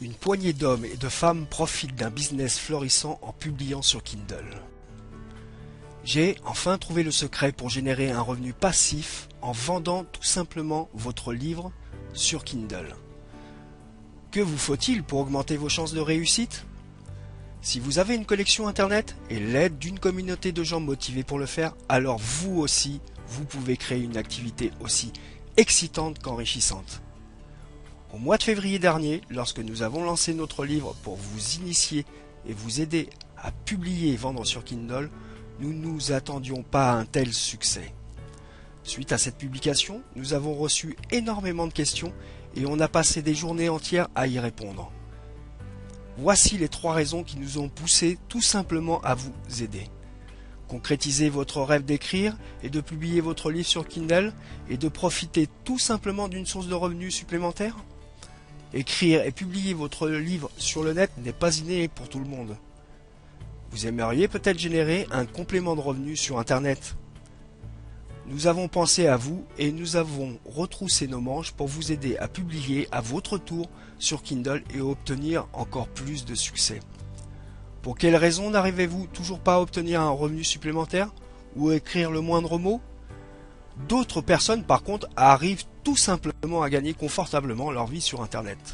Une poignée d'hommes et de femmes profitent d'un business florissant en publiant sur Kindle. J'ai enfin trouvé le secret pour générer un revenu passif en vendant tout simplement votre livre sur Kindle. Que vous faut-il pour augmenter vos chances de réussite? Si vous avez une collection internet et l'aide d'une communauté de gens motivés pour le faire, alors vous aussi, vous pouvez créer une activité aussi excitante qu'enrichissante. Au mois de février dernier, lorsque nous avons lancé notre livre pour vous initier et vous aider à publier et vendre sur Kindle, nous ne nous attendions pas à un tel succès. Suite à cette publication, nous avons reçu énormément de questions et on a passé des journées entières à y répondre. Voici les 3 raisons qui nous ont poussé tout simplement à vous aider. Concrétiser votre rêve d'écrire et de publier votre livre sur Kindle et de profiter tout simplement d'une source de revenus supplémentaire. Écrire et publier votre livre sur le net n'est pas inné pour tout le monde. Vous aimeriez peut-être générer un complément de revenus sur Internet. Nous avons pensé à vous et nous avons retroussé nos manches pour vous aider à publier à votre tour sur Kindle et obtenir encore plus de succès. Pour quelle raison n'arrivez-vous toujours pas à obtenir un revenu supplémentaire ou à écrire le moindre mot? D'autres personnes par contre arrivent tout simplement à gagner confortablement leur vie sur Internet.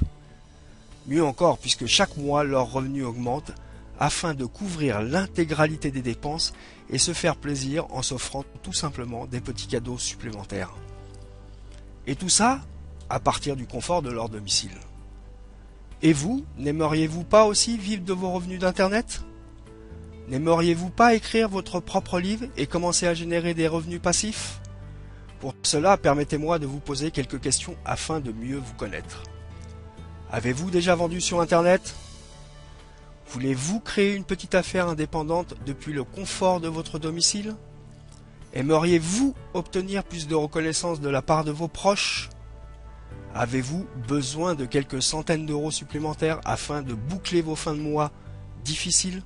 Mieux encore, puisque chaque mois leur revenu augmente afin de couvrir l'intégralité des dépenses et se faire plaisir en s'offrant tout simplement des petits cadeaux supplémentaires. Et tout ça à partir du confort de leur domicile. Et vous, n'aimeriez-vous pas aussi vivre de vos revenus d'Internet? N'aimeriez-vous pas écrire votre propre livre et commencer à générer des revenus passifs? Pour cela, permettez-moi de vous poser quelques questions afin de mieux vous connaître. Avez-vous déjà vendu sur Internet? Voulez-vous créer une petite affaire indépendante depuis le confort de votre domicile? Aimeriez-vous obtenir plus de reconnaissance de la part de vos proches? Avez-vous besoin de quelques centaines d'euros supplémentaires afin de boucler vos fins de mois difficiles?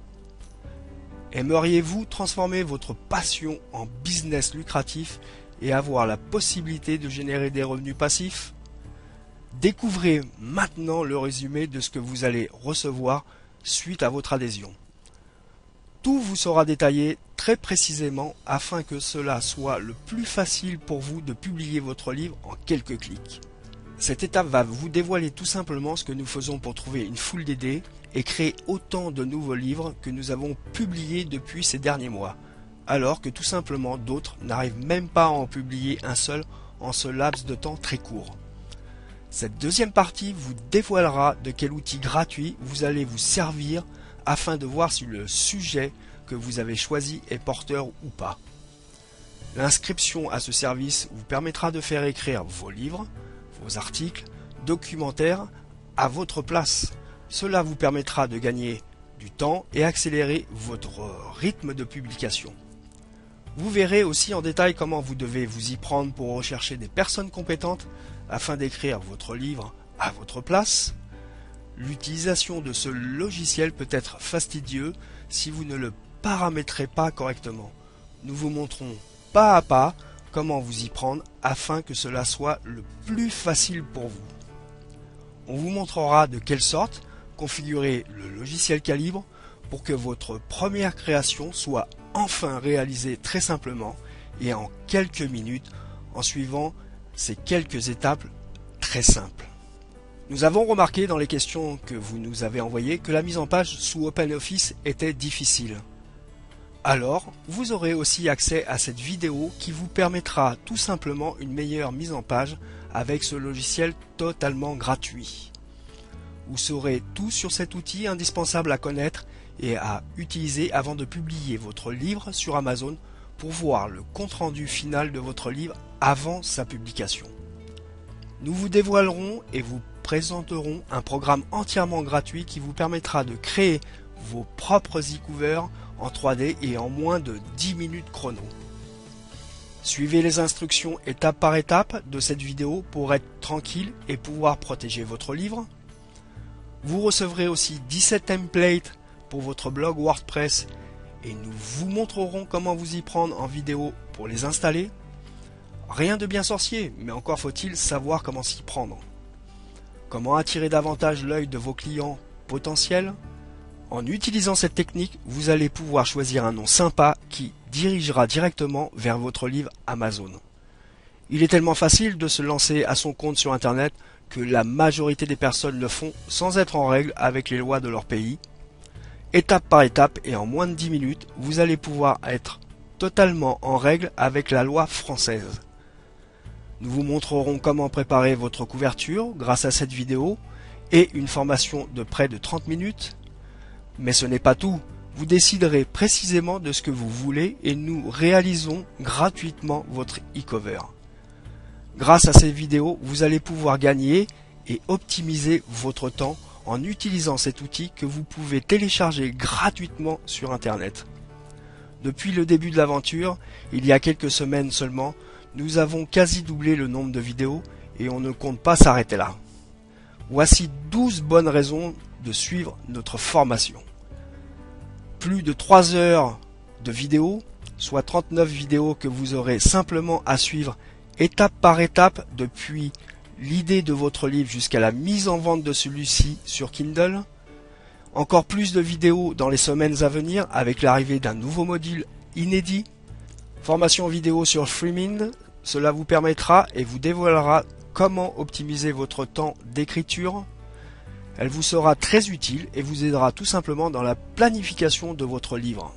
Aimeriez-vous transformer votre passion en business lucratif et avoir la possibilité de générer des revenus passifs? Découvrez maintenant le résumé de ce que vous allez recevoir suite à votre adhésion. Tout vous sera détaillé très précisément afin que cela soit le plus facile pour vous de publier votre livre en quelques clics. Cette étape va vous dévoiler tout simplement ce que nous faisons pour trouver une foule d'idées et créer autant de nouveaux livres que nous avons publiés depuis ces derniers mois, alors que tout simplement d'autres n'arrivent même pas à en publier un seul en ce laps de temps très court. Cette deuxième partie vous dévoilera de quel outil gratuit vous allez vous servir afin de voir si le sujet que vous avez choisi est porteur ou pas. L'inscription à ce service vous permettra de faire écrire vos livres, vos articles, documentaires à votre place. Cela vous permettra de gagner du temps et accélérer votre rythme de publication. Vous verrez aussi en détail comment vous devez vous y prendre pour rechercher des personnes compétentes afin d'écrire votre livre à votre place. L'utilisation de ce logiciel peut être fastidieux si vous ne le paramétrez pas correctement. Nous vous montrons pas à pas comment vous y prendre afin que cela soit le plus facile pour vous. On vous montrera de quelle sorte configurer le logiciel Calibre pour que votre première création soit enfin réalisée très simplement et en quelques minutes en suivant ces quelques étapes très simples. Nous avons remarqué dans les questions que vous nous avez envoyées que la mise en page sous OpenOffice était difficile. Alors, vous aurez aussi accès à cette vidéo qui vous permettra tout simplement une meilleure mise en page avec ce logiciel totalement gratuit. Vous saurez tout sur cet outil indispensable à connaître et à utiliser avant de publier votre livre sur Amazon pour voir le compte-rendu final de votre livre avant sa publication. Nous vous dévoilerons et vous présenterons un programme entièrement gratuit qui vous permettra de créer vos propres e-covers en 3D et en moins de 10 minutes chrono. Suivez les instructions étape par étape de cette vidéo pour être tranquille et pouvoir protéger votre livre. Vous recevrez aussi 17 templates pour votre blog WordPress et nous vous montrerons comment vous y prendre en vidéo pour les installer. Rien de bien sorcier, mais encore faut-il savoir comment s'y prendre. Comment attirer davantage l'œil de vos clients potentiels? En utilisant cette technique, vous allez pouvoir choisir un nom sympa qui dirigera directement vers votre livre Amazon. Il est tellement facile de se lancer à son compte sur Internet que la majorité des personnes le font sans être en règle avec les lois de leur pays. Étape par étape et en moins de 10 minutes, vous allez pouvoir être totalement en règle avec la loi française. Nous vous montrerons comment préparer votre couverture grâce à cette vidéo et une formation de près de 30 minutes. Mais ce n'est pas tout, vous déciderez précisément de ce que vous voulez et nous réalisons gratuitement votre e-cover. Grâce à ces vidéos, vous allez pouvoir gagner et optimiser votre temps en utilisant cet outil que vous pouvez télécharger gratuitement sur Internet. Depuis le début de l'aventure, il y a quelques semaines seulement, nous avons quasi doublé le nombre de vidéos et on ne compte pas s'arrêter là. Voici 12 bonnes raisons de suivre notre formation. Plus de 3 heures de vidéos, soit 39 vidéos que vous aurez simplement à suivre étape par étape depuis l'idée de votre livre jusqu'à la mise en vente de celui-ci sur Kindle. Encore plus de vidéos dans les semaines à venir avec l'arrivée d'un nouveau module inédit. Formation vidéo sur Freemind, cela vous permettra et vous dévoilera comment optimiser votre temps d'écriture. Elle vous sera très utile et vous aidera tout simplement dans la planification de votre livre.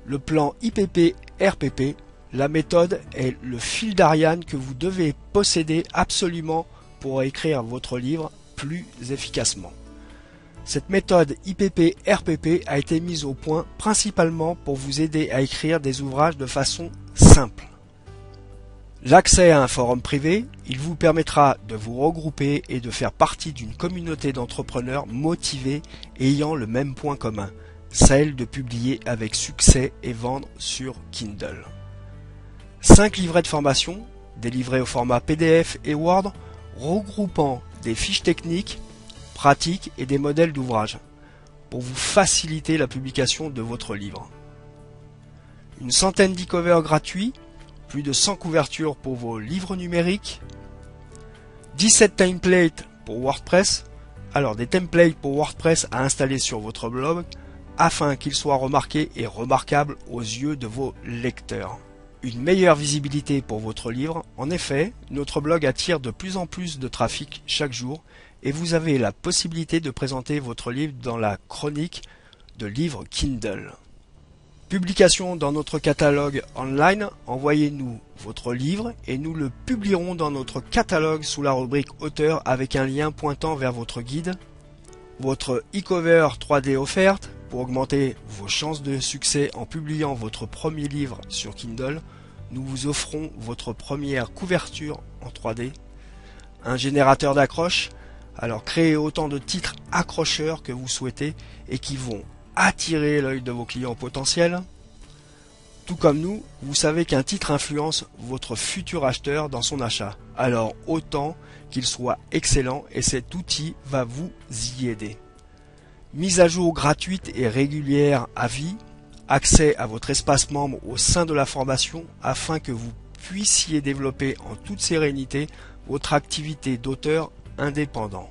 Le plan IPP-RPP, la méthode est le fil d'Ariane que vous devez posséder absolument pour écrire votre livre plus efficacement. Cette méthode IPP-RPP a été mise au point principalement pour vous aider à écrire des ouvrages de façon simple. L'accès à un forum privé, il vous permettra de vous regrouper et de faire partie d'une communauté d'entrepreneurs motivés ayant le même point commun, celle de publier avec succès et vendre sur Kindle. 5 livrets de formation, délivrés au format PDF et Word, regroupant des fiches techniques, pratiques et des modèles d'ouvrage, pour vous faciliter la publication de votre livre. Une centaine d'e-covers gratuits, plus de 100 couvertures pour vos livres numériques, 17 templates pour WordPress, alors des templates pour WordPress à installer sur votre blog, afin qu'ils soient remarqués et remarquables aux yeux de vos lecteurs. Une meilleure visibilité pour votre livre. En effet, notre blog attire de plus en plus de trafic chaque jour et vous avez la possibilité de présenter votre livre dans la chronique de livres Kindle. Publication dans notre catalogue online, envoyez-nous votre livre et nous le publierons dans notre catalogue sous la rubrique auteur avec un lien pointant vers votre guide. Votre e-cover 3D offerte pour augmenter vos chances de succès en publiant votre premier livre sur Kindle. Nous vous offrons votre première couverture en 3D. Un générateur d'accroche, alors créez autant de titres accrocheurs que vous souhaitez et qui vont attirer l'œil de vos clients potentiels. Tout comme nous, vous savez qu'un titre influence votre futur acheteur dans son achat. Alors autant qu'il soit excellent et cet outil va vous y aider. Mise à jour gratuite et régulière à vie. Accès à votre espace membre au sein de la formation afin que vous puissiez développer en toute sérénité votre activité d'auteur indépendant.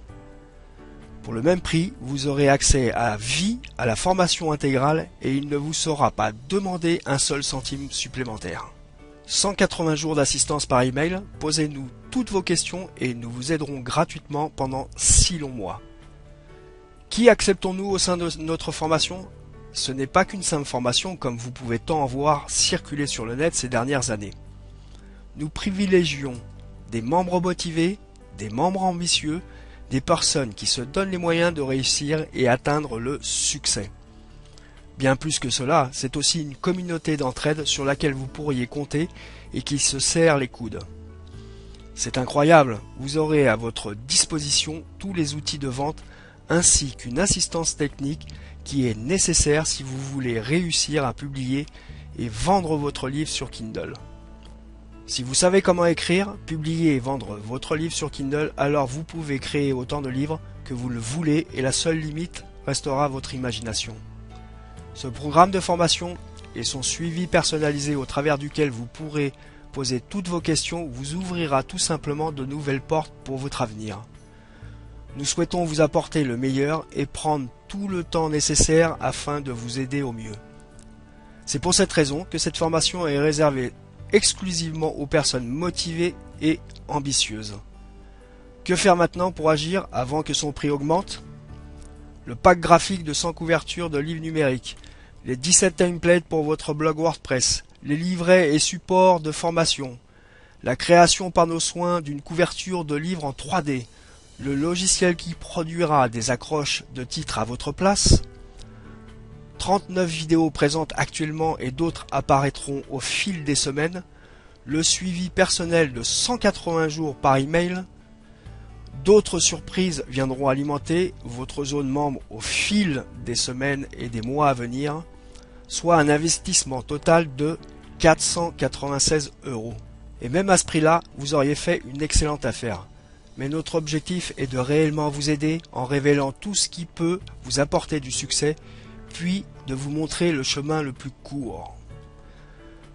Pour le même prix, vous aurez accès à vie à la formation intégrale et il ne vous sera pas demandé un seul centime supplémentaire. 180 jours d'assistance par email, posez-nous toutes vos questions et nous vous aiderons gratuitement pendant 6 longs mois. Qui acceptons-nous au sein de notre formation ? Ce n'est pas qu'une simple formation comme vous pouvez tant en voir circuler sur le net ces dernières années. Nous privilégions des membres motivés, des membres ambitieux, des personnes qui se donnent les moyens de réussir et atteindre le succès. Bien plus que cela, c'est aussi une communauté d'entraide sur laquelle vous pourriez compter et qui se serre les coudes. C'est incroyable, vous aurez à votre disposition tous les outils de vente ainsi qu'une assistance technique qui est nécessaire si vous voulez réussir à publier et vendre votre livre sur Kindle. Si vous savez comment écrire, publier et vendre votre livre sur Kindle, alors vous pouvez créer autant de livres que vous le voulez et la seule limite restera votre imagination. Ce programme de formation et son suivi personnalisé au travers duquel vous pourrez poser toutes vos questions vous ouvrira tout simplement de nouvelles portes pour votre avenir. Nous souhaitons vous apporter le meilleur et prendre tout le temps nécessaire afin de vous aider au mieux. C'est pour cette raison que cette formation est réservée exclusivement aux personnes motivées et ambitieuses. Que faire maintenant pour agir avant que son prix augmente? Le pack graphique de 100 couvertures de livres numériques, les 17 templates pour votre blog WordPress, les livrets et supports de formation, la création par nos soins d'une couverture de livre en 3D, le logiciel qui produira des accroches de titres à votre place, 39 vidéos présentes actuellement et d'autres apparaîtront au fil des semaines, le suivi personnel de 180 jours par email, d'autres surprises viendront alimenter votre zone membre au fil des semaines et des mois à venir, soit un investissement total de 496 €. Et même à ce prix-là, vous auriez fait une excellente affaire. Mais notre objectif est de réellement vous aider en révélant tout ce qui peut vous apporter du succès, puis de vous montrer le chemin le plus court.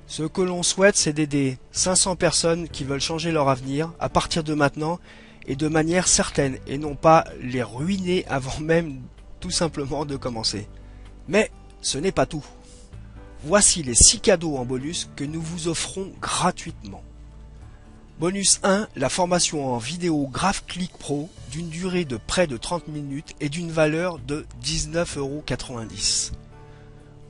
Ce que l'on souhaite, c'est d'aider 500 personnes qui veulent changer leur avenir à partir de maintenant et de manière certaine, et non pas les ruiner avant même tout simplement de commencer. Mais ce n'est pas tout. Voici les 6 cadeaux en bonus que nous vous offrons gratuitement. Bonus 1, la formation en vidéo GraphClick Pro d'une durée de près de 30 minutes et d'une valeur de 19,90 €.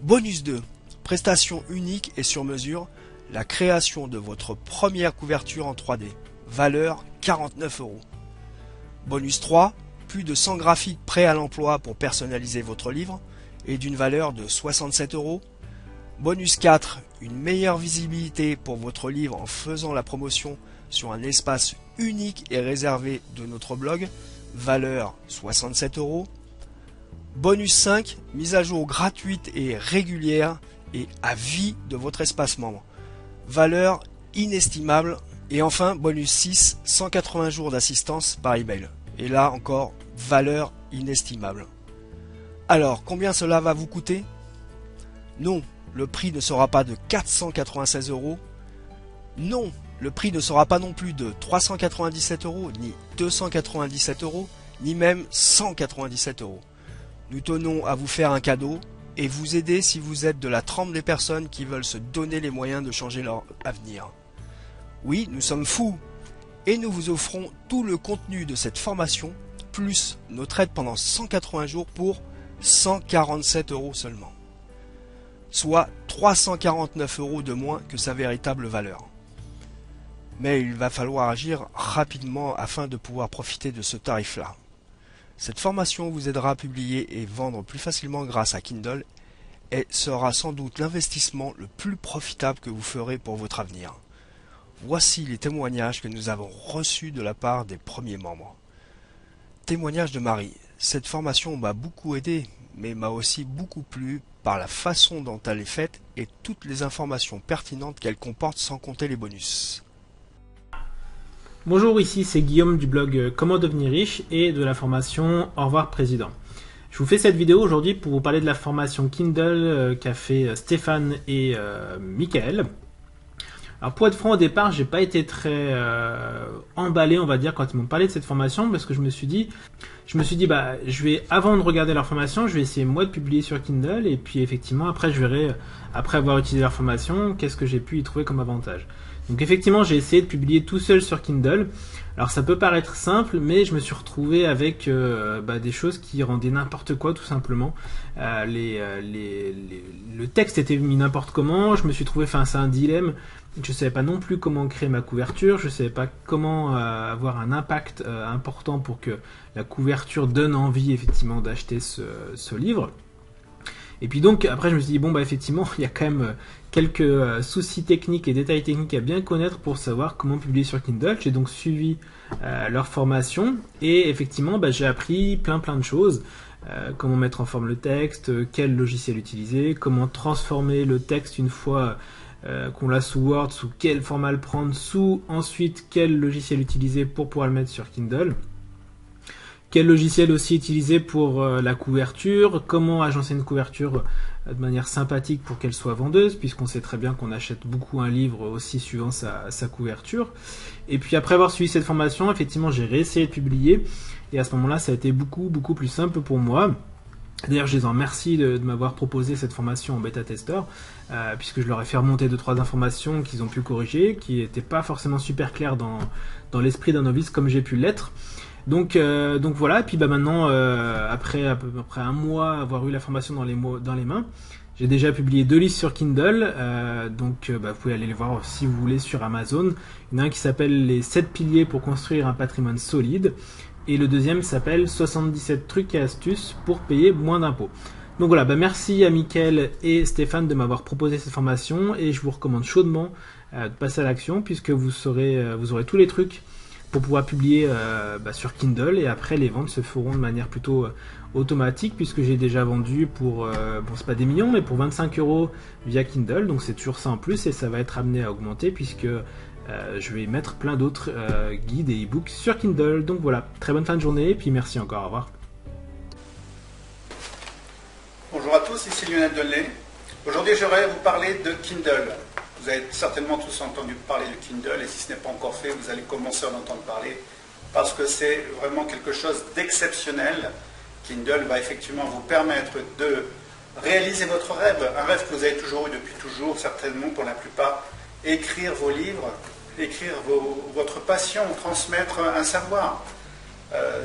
Bonus 2, prestation unique et sur mesure, la création de votre première couverture en 3D, valeur 49 €. Bonus 3, plus de 100 graphiques prêts à l'emploi pour personnaliser votre livre et d'une valeur de 67 €. Bonus 4, une meilleure visibilité pour votre livre en faisant la promotion sur un espace unique et réservé de notre blog, valeur 67 €. Bonus 5, mise à jour gratuite et régulière et à vie de votre espace membre, valeur inestimable. Et enfin, bonus 6, 180 jours d'assistance par email. Et là encore, valeur inestimable. Alors, combien cela va vous coûter? Non, le prix ne sera pas de 496 €. Non, le prix ne sera pas non plus de 397 €, ni 297 €, ni même 197 €. Nous tenons à vous faire un cadeau et vous aider si vous êtes de la trempe des personnes qui veulent se donner les moyens de changer leur avenir. Oui, nous sommes fous et nous vous offrons tout le contenu de cette formation, plus notre aide pendant 180 jours pour 147 € seulement. Soit 349 € de moins que sa véritable valeur. Mais il va falloir agir rapidement afin de pouvoir profiter de ce tarif-là. Cette formation vous aidera à publier et vendre plus facilement grâce à Kindle et sera sans doute l'investissement le plus profitable que vous ferez pour votre avenir. Voici les témoignages que nous avons reçus de la part des premiers membres. Témoignage de Marie. Cette formation m'a beaucoup aidé, mais m'a aussi beaucoup plu par la façon dont elle est faite et toutes les informations pertinentes qu'elle comporte sans compter les bonus. Bonjour, ici c'est Guillaume du blog Comment devenir riche et de la formation Au revoir Président. Je vous fais cette vidéo aujourd'hui pour vous parler de la formation Kindle qu'a fait Stéphane et Michael. Alors pour être franc, au départ, j'ai pas été très emballé, on va dire, quand ils m'ont parlé de cette formation, parce que je me suis dit, bah, avant de regarder leur formation, je vais essayer moi de publier sur Kindle, et puis effectivement, après je verrai, après avoir utilisé leur formation, qu'est-ce que j'ai pu y trouver comme avantage. Donc effectivement, j'ai essayé de publier tout seul sur Kindle. Alors ça peut paraître simple, mais je me suis retrouvé avec des choses qui rendaient n'importe quoi, tout simplement. Le texte était mis n'importe comment, je me suis trouvé face à un dilemme. Je ne savais pas non plus comment créer ma couverture, je ne savais pas comment avoir un impact important pour que la couverture donne envie effectivement d'acheter ce livre. Et puis donc après je me suis dit bon bah effectivement il y a quand même quelques soucis techniques et détails techniques à bien connaître pour savoir comment publier sur Kindle. J'ai donc suivi leur formation et effectivement j'ai appris plein de choses. Comment mettre en forme le texte, quel logiciel utiliser, comment transformer le texte une fois qu'on l'a sous Word, sous quel format le prendre, ensuite quel logiciel utiliser pour pouvoir le mettre sur Kindle. quel logiciel aussi utiliser pour la couverture, comment agencer une couverture de manière sympathique pour qu'elle soit vendeuse, puisqu'on sait très bien qu'on achète beaucoup un livre aussi suivant sa couverture. Et puis après avoir suivi cette formation, effectivement j'ai réessayé de publier, et à ce moment-là ça a été beaucoup plus simple pour moi. D'ailleurs, je les en remercie de m'avoir proposé cette formation en bêta-testeur, puisque je leur ai fait remonter 2-3 informations qu'ils ont pu corriger, qui n'étaient pas forcément super claires dans l'esprit d'un novice comme j'ai pu l'être. Donc voilà, et puis maintenant, après à peu près un mois avoir eu la formation dans les mains, j'ai déjà publié 2 livres sur Kindle, vous pouvez aller les voir si vous voulez sur Amazon. Il y en a un qui s'appelle Les 7 piliers pour construire un patrimoine solide, et le deuxième s'appelle 77 trucs et astuces pour payer moins d'impôts. Donc voilà, merci à Mickaël et Stéphane de m'avoir proposé cette formation, et je vous recommande chaudement de passer à l'action, puisque vous aurez tous les trucs pour pouvoir publier sur Kindle, et après les ventes se feront de manière plutôt automatique, puisque j'ai déjà vendu c'est pas des millions, mais pour 25 € via Kindle, donc c'est toujours ça en plus, et ça va être amené à augmenter, puisque je vais mettre plein d'autres guides et e-books sur Kindle. Donc voilà, très bonne fin de journée, et puis merci encore, au revoir. Bonjour à tous, ici Lionel Delay. Aujourd'hui j'aimerais vous parler de Kindle. Vous avez certainement tous entendu parler de Kindle, et si ce n'est pas encore fait, vous allez commencer à en entendre parler, parce que c'est vraiment quelque chose d'exceptionnel. Kindle va effectivement vous permettre de réaliser votre rêve, un rêve que vous avez toujours eu depuis toujours, certainement pour la plupart, écrire vos livres, écrire votre passion, transmettre un savoir.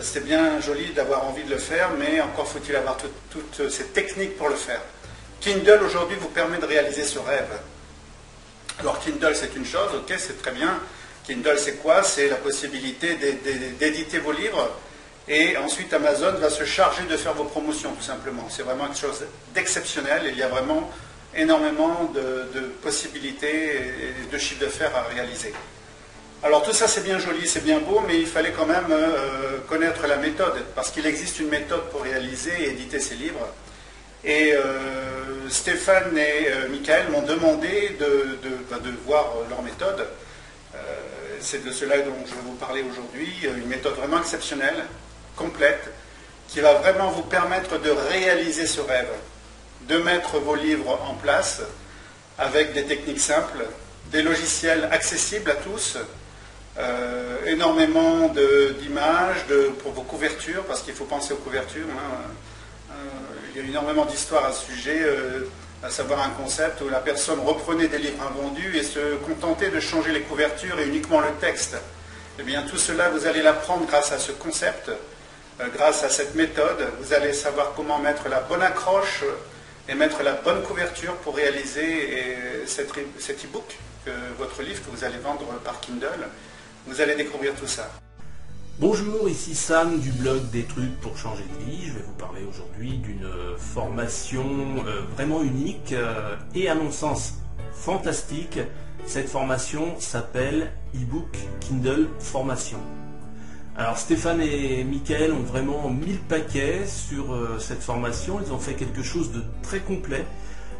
C'est bien joli d'avoir envie de le faire, mais encore faut-il avoir toutes ces techniques pour le faire. Kindle aujourd'hui vous permet de réaliser ce rêve. Alors Kindle c'est une chose, ok, c'est très bien. Kindle c'est quoi? C'est la possibilité d'éditer vos livres, et ensuite Amazon va se charger de faire vos promotions tout simplement. C'est vraiment quelque chose d'exceptionnel, il y a vraiment énormément de possibilités et de chiffres d'affaires à réaliser. Alors tout ça c'est bien joli, c'est bien beau, mais il fallait quand même connaître la méthode, parce qu'il existe une méthode pour réaliser et éditer ces livres. Et Stéphane et Mickaël m'ont demandé de voir leur méthode. C'est de cela dont je vais vous parler aujourd'hui, une méthode vraiment exceptionnelle, complète, qui va vraiment vous permettre de réaliser ce rêve, de mettre vos livres en place avec des techniques simples, des logiciels accessibles à tous, énormément d'images pour vos couvertures, parce qu'il faut penser aux couvertures. Il y a énormément d'histoires à ce sujet, à savoir un concept où la personne reprenait des livres invendus et se contentait de changer les couvertures et uniquement le texte. Eh bien, tout cela, vous allez l'apprendre grâce à ce concept, grâce à cette méthode. Vous allez savoir comment mettre la bonne accroche et mettre la bonne couverture pour réaliser cet e-book, votre livre que vous allez vendre par Kindle. Vous allez découvrir tout ça. Bonjour, ici Sam du blog Des trucs pour changer de vie. Je vais vous parler aujourd'hui d'une formation vraiment unique et à mon sens fantastique. Cette formation s'appelle e-book Kindle Formation. Alors Stéphane et Mickaël ont vraiment mis le paquet sur cette formation. Ils ont fait quelque chose de très complet.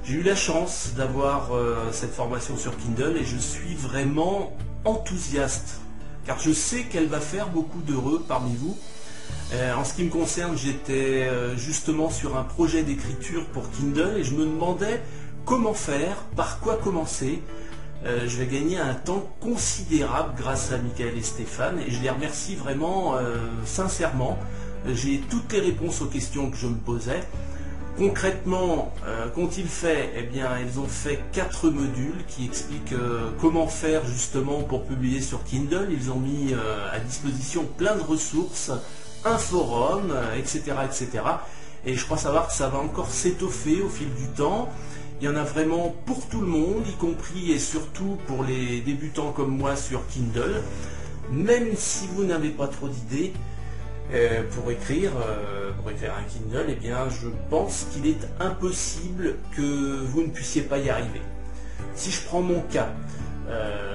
J'ai eu la chance d'avoir cette formation sur Kindle et je suis vraiment enthousiaste, car je sais qu'elle va faire beaucoup d'heureux parmi vous. En ce qui me concerne, j'étais justement sur un projet d'écriture pour Kindle et je me demandais comment faire, par quoi commencer. Je vais gagner un temps considérable grâce à Mickaël et Stéphane, et je les remercie vraiment sincèrement. J'ai toutes les réponses aux questions que je me posais. Concrètement, qu'ont-ils fait? Eh bien, ils ont fait 4 modules qui expliquent comment faire justement pour publier sur Kindle. Ils ont mis à disposition plein de ressources, un forum, etc., etc. Et je crois savoir que ça va encore s'étoffer au fil du temps. Il y en a vraiment pour tout le monde, y compris et surtout pour les débutants comme moi sur Kindle. Même si vous n'avez pas trop d'idées pour écrire un Kindle, eh bien je pense qu'il est impossible que vous ne puissiez pas y arriver. Si je prends mon cas,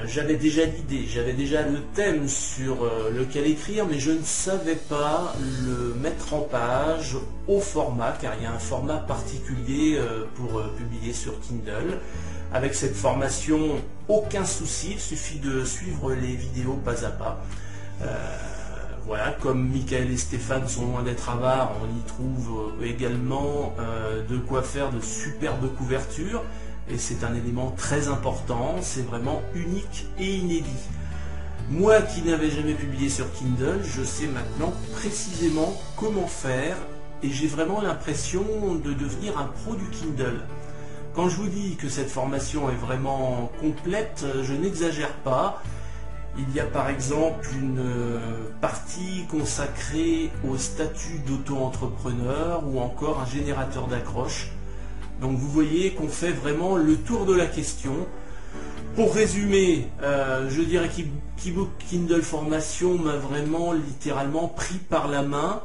j'avais déjà l'idée, j'avais déjà le thème sur lequel écrire, mais je ne savais pas le mettre en page au format, car il y a un format particulier pour publier sur Kindle. Avec cette formation, aucun souci, il suffit de suivre les vidéos pas à pas. Voilà, comme Michael et Stéphane sont loin d'être avares, on y trouve également de quoi faire de superbes couvertures. Et c'est un élément très important, c'est vraiment unique et inédit. Moi qui n'avais jamais publié sur Kindle, je sais maintenant précisément comment faire et j'ai vraiment l'impression de devenir un pro du Kindle. Quand je vous dis que cette formation est vraiment complète, je n'exagère pas. Il y a par exemple une partie consacrée au statut d'auto-entrepreneur ou encore un générateur d'accroches. Donc vous voyez qu'on fait vraiment le tour de la question. Pour résumer, je dirais qu'eBook Kindle Formation m'a vraiment littéralement pris par la main.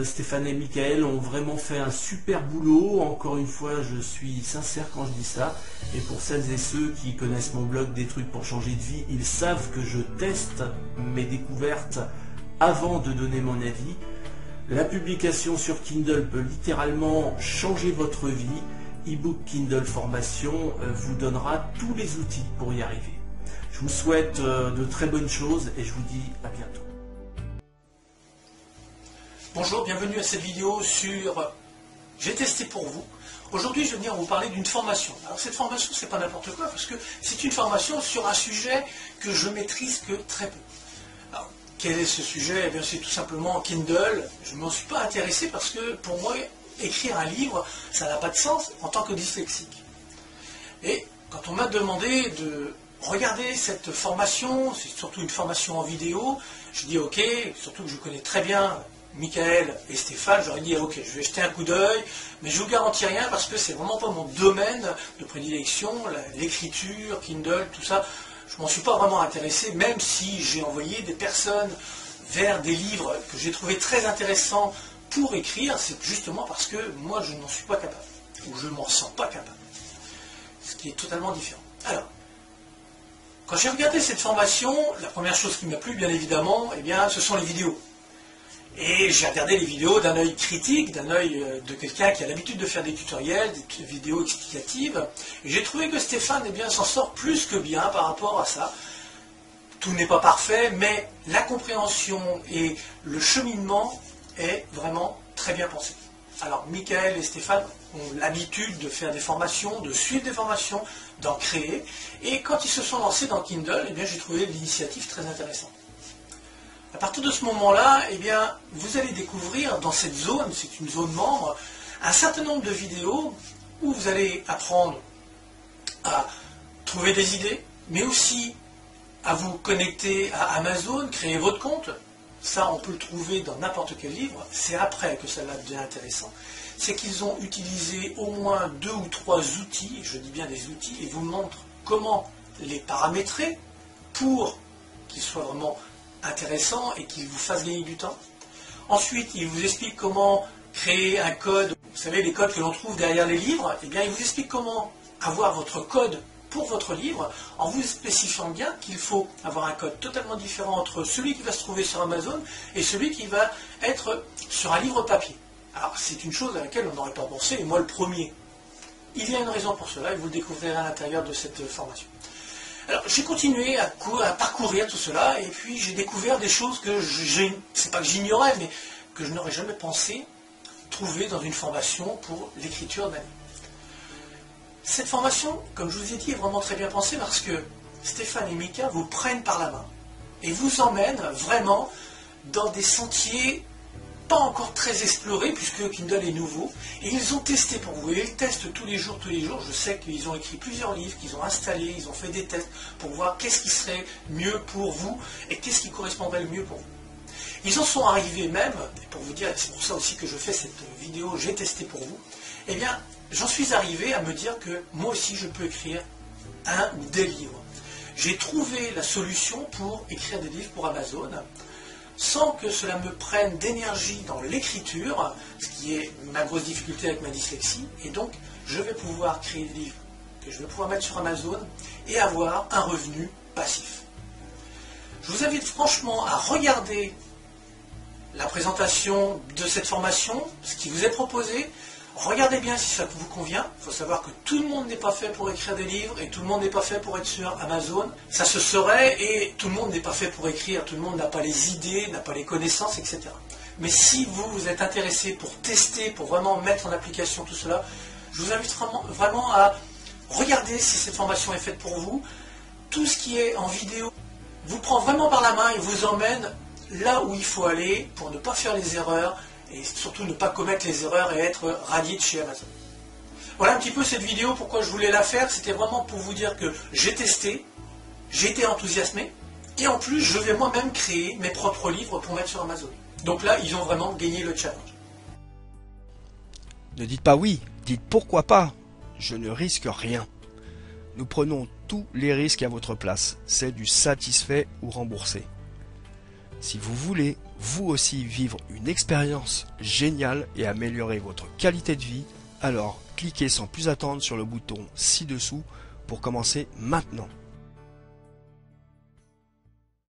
Stéphane et Michael ont vraiment fait un super boulot. Encore une fois, je suis sincère quand je dis ça. Et pour celles et ceux qui connaissent mon blog Des trucs pour changer de vie, ils savent que je teste mes découvertes avant de donner mon avis. La publication sur Kindle peut littéralement changer votre vie. eBook Kindle Formation vous donnera tous les outils pour y arriver. Je vous souhaite de très bonnes choses et je vous dis à bientôt. Bonjour, bienvenue à cette vidéo sur J'ai testé pour vous. Aujourd'hui, je vais venir vous parler d'une formation. Alors cette formation, c'est pas n'importe quoi, parce que c'est une formation sur un sujet que je maîtrise que très peu. Alors, quel est ce sujet? Eh bien, c'est tout simplement Kindle. Je ne m'en suis pas intéressé parce que pour moi, écrire un livre, ça n'a pas de sens en tant que dyslexique. Et quand on m'a demandé de regarder cette formation, c'est surtout une formation en vidéo, je dis ok, surtout que je connais très bien Michael et Stéphane, j'aurais dit ok, je vais jeter un coup d'œil, mais je ne vous garantis rien parce que c'est vraiment pas mon domaine de prédilection, l'écriture, Kindle, tout ça, je m'en suis pas vraiment intéressé, même si j'ai envoyé des personnes vers des livres que j'ai trouvé très intéressants pour écrire, c'est justement parce que moi je n'en suis pas capable, ou je ne m'en sens pas capable, ce qui est totalement différent. Alors, quand j'ai regardé cette formation, la première chose qui m'a plu, bien évidemment, eh bien, ce sont les vidéos. Et j'ai regardé les vidéos d'un œil critique, d'un œil de quelqu'un qui a l'habitude de faire des tutoriels, des vidéos explicatives. Et j'ai trouvé que Stéphane eh bien, s'en sort plus que bien par rapport à ça. Tout n'est pas parfait, mais la compréhension et le cheminement est vraiment très bien pensé. Alors, Michael et Stéphane ont l'habitude de faire des formations, de suivre des formations, d'en créer. Et quand ils se sont lancés dans Kindle, eh bien, j'ai trouvé l'initiative très intéressante. À partir de ce moment-là, eh bien, vous allez découvrir dans cette zone, c'est une zone membre, un certain nombre de vidéos où vous allez apprendre à trouver des idées, mais aussi à vous connecter à Amazon, créer votre compte. Ça, on peut le trouver dans n'importe quel livre. C'est après que ça devient intéressant. C'est qu'ils ont utilisé au moins 2 ou 3 outils, je dis bien des outils, et vous montrent comment les paramétrer pour qu'ils soient vraiment intéressants et qu'ils vous fassent gagner du temps. Ensuite, ils vous expliquent comment créer un code. Vous savez, les codes que l'on trouve derrière les livres, eh bien, ils vous expliquent comment avoir votre code pour votre livre, en vous spécifiant bien qu'il faut avoir un code totalement différent entre celui qui va se trouver sur Amazon et celui qui va être sur un livre papier. Alors, c'est une chose à laquelle on n'aurait pas pensé, et moi le premier. Il y a une raison pour cela, et vous le découvrirez à l'intérieur de cette formation. Alors, j'ai continué à parcourir tout cela, et puis j'ai découvert des choses que c'est pas que j'ignorais, mais que je n'aurais jamais pensé trouver dans une formation pour l'écriture d'un livre. Cette formation, comme je vous ai dit, est vraiment très bien pensée parce que Stéphane et Mika vous prennent par la main et vous emmènent vraiment dans des sentiers pas encore très explorés puisque Kindle est nouveau et ils ont testé pour vous et ils testent tous les jours. Je sais qu'ils ont écrit plusieurs livres, qu'ils ont installés, ils ont fait des tests pour voir qu'est-ce qui serait mieux pour vous et qu'est-ce qui correspondrait le mieux pour vous. Ils en sont arrivés même, et pour vous dire, c'est pour ça aussi que je fais cette vidéo, j'ai testé pour vous, eh bien, j'en suis arrivé à me dire que moi aussi je peux écrire un ou des livres. J'ai trouvé la solution pour écrire des livres pour Amazon, sans que cela me prenne d'énergie dans l'écriture, ce qui est ma grosse difficulté avec ma dyslexie, et donc je vais pouvoir créer des livres que je vais pouvoir mettre sur Amazon et avoir un revenu passif. Je vous invite franchement à regarder la présentation de cette formation, ce qui vous est proposé. Regardez bien si ça vous convient. Il faut savoir que tout le monde n'est pas fait pour écrire des livres et tout le monde n'est pas fait pour être sur Amazon. Ça se saurait et tout le monde n'est pas fait pour écrire. Tout le monde n'a pas les idées, n'a pas les connaissances, etc. Mais si vous êtes intéressé pour tester, pour vraiment mettre en application tout cela, je vous invite vraiment à regarder si cette formation est faite pour vous. Tout ce qui est en vidéo vous prend vraiment par la main et vous emmène là où il faut aller pour ne pas faire les erreurs et surtout ne pas commettre les erreurs et être rallié de chez Amazon. Voilà un petit peu cette vidéo, pourquoi je voulais la faire, c'était vraiment pour vous dire que j'ai testé, j'ai été enthousiasmé et en plus je vais moi-même créer mes propres livres pour mettre sur Amazon. Donc là, ils ont vraiment gagné le challenge. Ne dites pas oui, dites pourquoi pas. Je ne risque rien. Nous prenons tous les risques à votre place. C'est du satisfait ou remboursé. Si vous voulez, vous aussi, vivre une expérience géniale et améliorer votre qualité de vie, alors cliquez sans plus attendre sur le bouton ci-dessous pour commencer maintenant.